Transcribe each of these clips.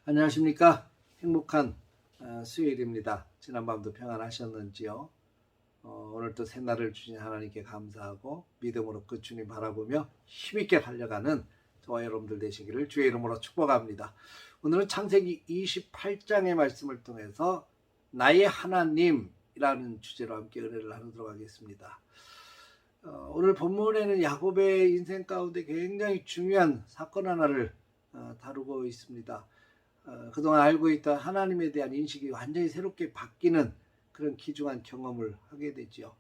안녕하십니까. 행복한 수요일입니다. 지난밤도 평안하셨는지요? 오늘도 새날을 주신 하나님께 감사하고 믿음으로 그 주님 바라보며 힘있게 달려가는 저와 여러분들 되시기를 주의 이름으로 축복합니다. 오늘은 창세기 28장의 말씀을 통해서 나의 하나님이라는 주제로 함께 은혜를 나누도록 하겠습니다. 오늘 본문에는 야곱의 인생 가운데 굉장히 중요한 사건 하나를 다루고 있습니다. 그동안 알고 있던 하나님에 대한 인식이 완전히 새롭게 바뀌는 그런 귀중한 경험을 하게 되지요.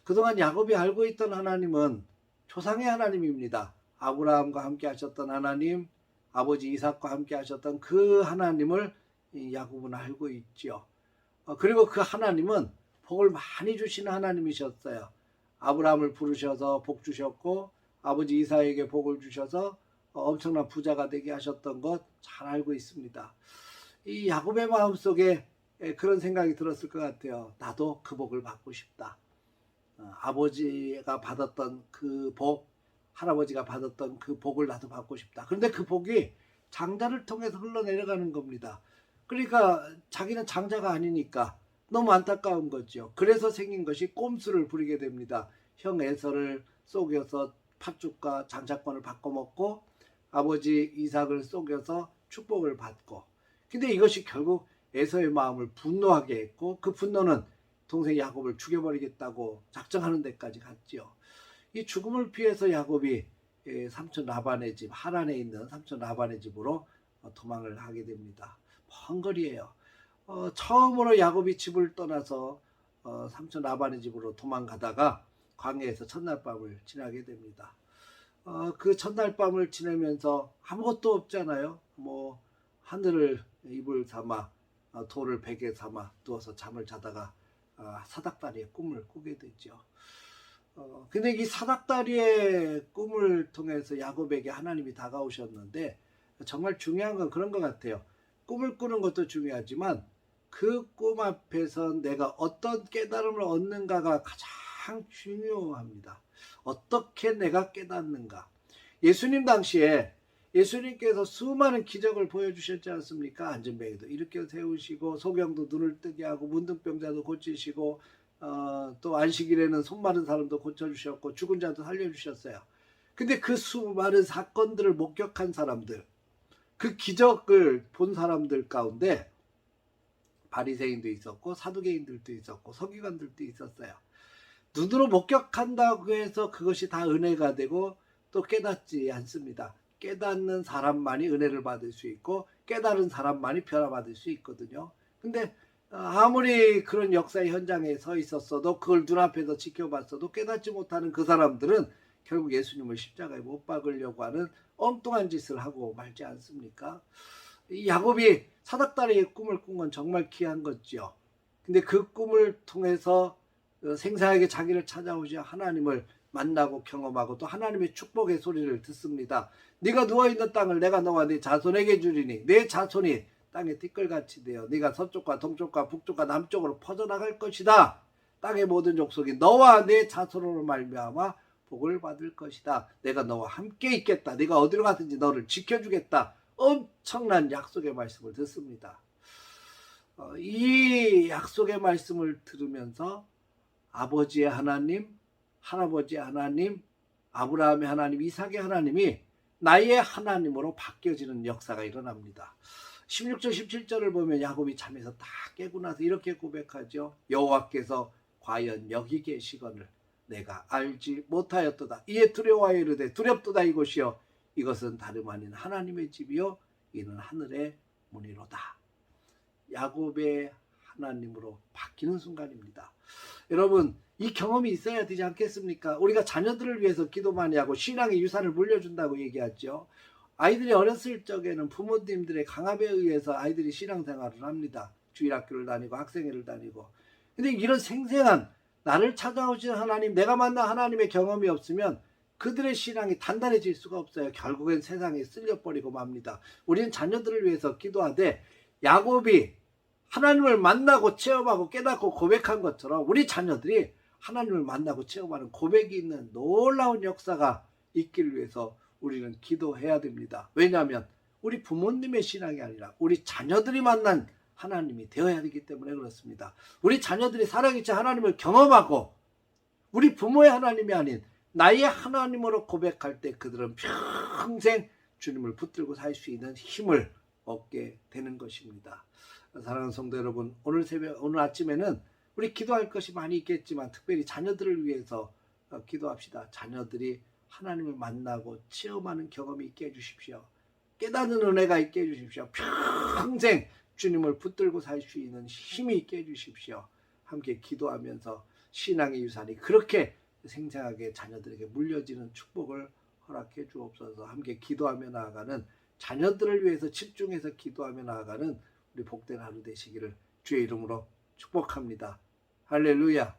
그동안 야곱이 알고 있던 하나님은 조상의 하나님입니다. 아브라함과 함께 하셨던 하나님, 아버지 이삭과 함께 하셨던 그 하나님을 야곱은 알고 있지요. 그리고 그 하나님은 복을 많이 주시는 하나님이셨어요. 아브라함을 부르셔서 복 주셨고 아버지 이삭에게 복을 주셔서 엄청난 부자가 되게 하셨던 것 잘 알고 있습니다. 이 야곱의 마음속에 그런 생각이 들었을 것 같아요. 나도 그 복을 받고 싶다. 아버지가 받았던 그 복, 할아버지가 받았던 그 복을 나도 받고 싶다. 그런데 그 복이 장자를 통해서 흘러내려가는 겁니다. 그러니까 자기는 장자가 아니니까 너무 안타까운 거죠. 그래서 생긴 것이 꼼수를 부리게 됩니다. 형 에서를 속여서 팥죽과 장자권을 바꿔먹고 아버지 이삭을 속여서 축복을 받고, 근데 이것이 결국 에서의 마음을 분노하게 했고 그 분노는 동생 야곱을 죽여버리겠다고 작정하는 데까지 갔지요. 이 죽음을 피해서 야곱이 삼촌 라반의 집, 하란에 있는 삼촌 라반의 집으로 도망을 하게 됩니다. 먼 거리예요. 처음으로 야곱이 집을 떠나서 삼촌 라반의 집으로 도망가다가 광야에서 첫날 밤을 지나게 됩니다. 그 첫날 밤을 지내면서 아무것도 없잖아요. 뭐 하늘을 이불 삼아 돌을 베개 삼아 누워서 잠을 자다가 사닥다리의 꿈을 꾸게 되죠. 근데 이 사닥다리의 꿈을 통해서 야곱에게 하나님이 다가오셨는데 정말 중요한 건 그런 것 같아요. 꿈을 꾸는 것도 중요하지만 그 꿈 앞에서 내가 어떤 깨달음을 얻는가가 가장 중요합니다. 어떻게 내가 깨닫는가. 예수님 당시에 예수님께서 수많은 기적을 보여주셨지 않습니까? 안전뱅이도 일으켜 세우시고 소경도 눈을 뜨게 하고 문둥병자도 고치시고 또 안식일에는 손 마른 사람도 고쳐주셨고 죽은 자도 살려주셨어요. 근데 그 수많은 사건들을 목격한 사람들, 그 기적을 본 사람들 가운데 바리새인도 있었고 사두개인들도 있었고 서기관들도 있었어요. 눈으로 목격한다고 해서 그것이 다 은혜가 되고 또 깨닫지 않습니다. 깨닫는 사람만이 은혜를 받을 수 있고 깨달은 사람만이 변화받을 수 있거든요. 근데 아무리 그런 역사의 현장에 서 있었어도 그걸 눈앞에서 지켜봤어도 깨닫지 못하는 그 사람들은 결국 예수님을 십자가에 못 박으려고 하는 엉뚱한 짓을 하고 말지 않습니까? 이 야곱이 사닥다리의 꿈을 꾼 건 정말 귀한 거죠. 근데 그 꿈을 통해서 생사에게 자기를 찾아오신 하나님을 만나고 경험하고 또 하나님의 축복의 소리를 듣습니다. 네가 누워있는 땅을 내가 너와 네 자손에게 주리니 내 자손이 땅에 티끌같이 되어 네가 서쪽과 동쪽과 북쪽과 남쪽으로 퍼져나갈 것이다. 땅의 모든 족속이 너와 내 자손으로 말미암아 복을 받을 것이다. 내가 너와 함께 있겠다. 네가 어디로 가든지 너를 지켜주겠다. 엄청난 약속의 말씀을 듣습니다. 이 약속의 말씀을 들으면서 아버지의 하나님, 할아버지의 하나님, 아브라함의 하나님, 이삭의 하나님이 나의 하나님으로 바뀌어지는 역사가 일어납니다. 16절 17절을 보면 야곱이 잠에서 다 깨고 나서 이렇게 고백하죠. 여호와께서 과연 여기 계시거늘 내가 알지 못하였도다. 이에 두려워하여 이르되 두렵도다 이곳이여 이것은 다름 아닌 하나님의 집이요 이는 하늘의 문이로다. 야곱의 하나님으로 바뀌는 순간입니다. 여러분 이 경험이 있어야 되지 않겠습니까? 우리가 자녀들을 위해서 기도 많이 하고 신앙의 유산을 물려준다고 얘기하죠. 아이들이 어렸을 적에는 부모님들의 강압에 의해서 아이들이 신앙생활을 합니다. 주일학교를 다니고 학생회를 다니고. 근데 이런 생생한 나를 찾아오신 하나님, 내가 만난 하나님의 경험이 없으면 그들의 신앙이 단단해질 수가 없어요. 결국엔 세상에 쓸려버리고 맙니다. 우리는 자녀들을 위해서 기도하되 야곱이 하나님을 만나고 체험하고 깨닫고 고백한 것처럼 우리 자녀들이 하나님을 만나고 체험하는 고백이 있는 놀라운 역사가 있기를 위해서 우리는 기도해야 됩니다. 왜냐하면 우리 부모님의 신앙이 아니라 우리 자녀들이 만난 하나님이 되어야 되기 때문에 그렇습니다. 우리 자녀들이 살아계신 하나님을 경험하고 우리 부모의 하나님이 아닌 나의 하나님으로 고백할 때 그들은 평생 주님을 붙들고 살 수 있는 힘을 얻게 되는 것입니다. 사랑하는 성도 여러분, 오늘 아침에는 우리 기도할 것이 많이 있겠지만 특별히 자녀들을 위해서 기도합시다. 자녀들이 하나님을 만나고 체험하는 경험이 있게 해주십시오. 깨닫는 은혜가 있게 해주십시오. 평생 주님을 붙들고 살 수 있는 힘이 있게 해주십시오. 함께 기도하면서 신앙의 유산이 그렇게 생생하게 자녀들에게 물려지는 축복을 허락해 주옵소서. 함께 기도하며 나아가는 자녀들을 위해서 집중해서 기도하며 나아가는 우리 복된 하루 되시기를 주의 이름으로 축복합니다. 할렐루야.